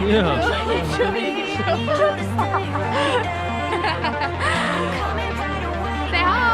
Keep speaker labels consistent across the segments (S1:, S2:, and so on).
S1: Yeah.
S2: Say hi.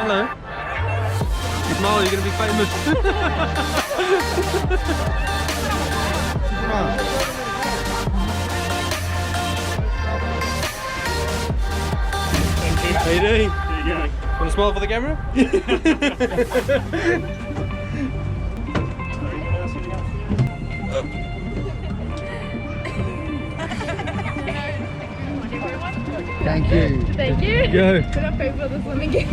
S1: Hello. Smile, you're gonna be famous. How you doing? Want to smile for the camera?
S3: Thank you.
S2: Thank you.
S1: Go.
S2: Could I pay for the swimming game?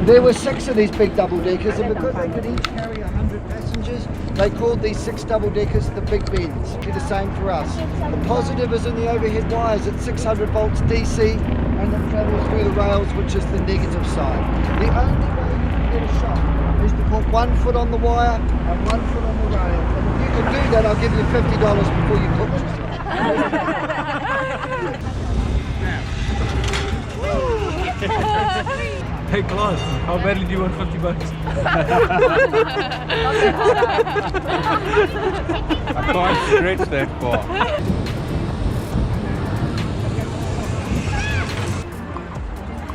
S3: There were 6 of these big double deckers, and because they could each carry 100 passengers, they called these 6 double deckers the Big Bends. It'll be the same for us. The positive is in the overhead wires at 600 volts DC, and it travels through the rails, which is the negative side. The only way you can get a shot is to put 1 foot on the wire and 1 foot on the rail. And if you can do that, I'll give you $50 before you put yourself.
S1: Hey class, how badly do you want $50?
S4: I can't stretch that far.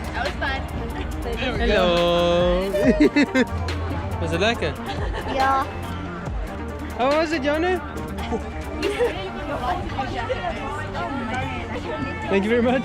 S2: That was fun.
S1: Hello. Was it lekker?
S2: Yeah.
S1: How was it, Janu? Thank you very much.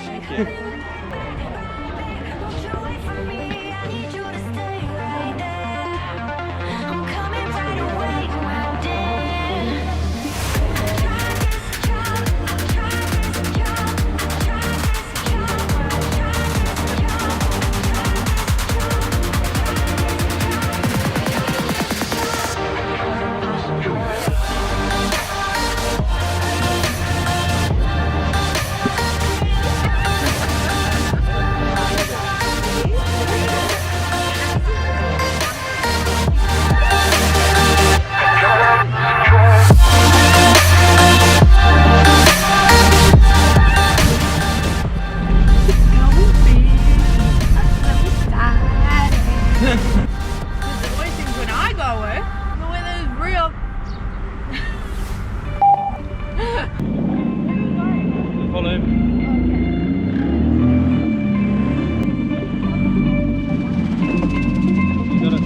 S1: Follow him. You got it.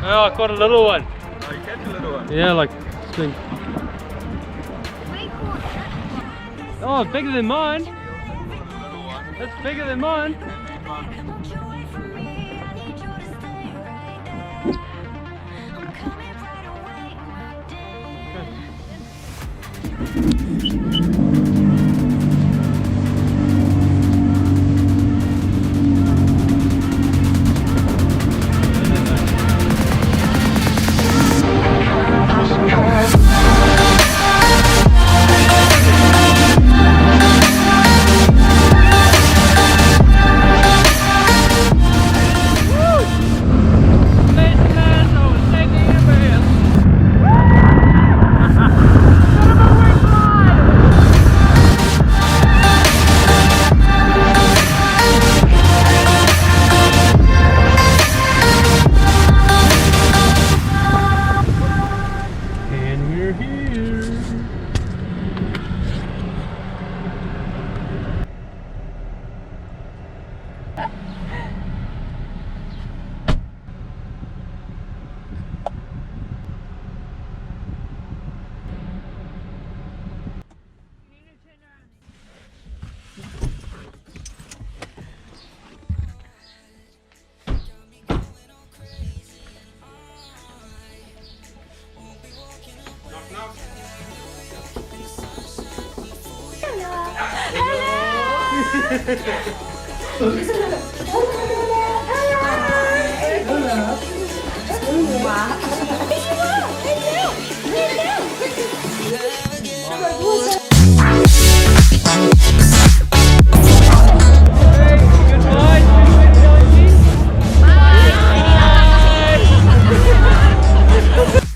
S1: Oh, I caught a little one.
S4: Oh, you catch a little one.
S1: Yeah, like thing. Oh, bigger than mine. That's bigger than mine.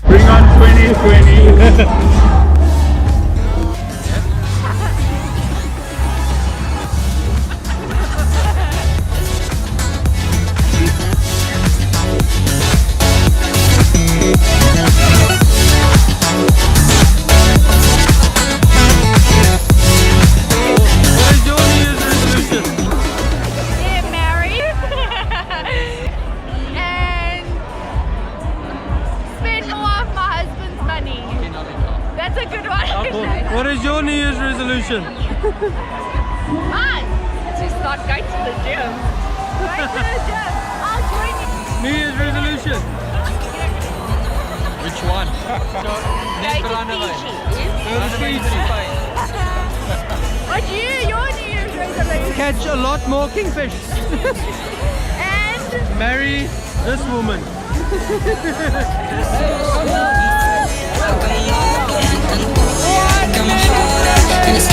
S4: Bring on 2020.
S2: Get married and spend more of my husband's money. That's a good one.
S1: What is your New Year's resolution?
S2: Mine. To start going to the gym. Going to the gym. I'll join you.
S1: New Year's resolution.
S4: Which one?
S2: Going to Fiji. What's your New Year's resolution?
S1: Catch a lot more kingfish.
S2: And
S1: Marry this woman.
S5: Got my heart and it's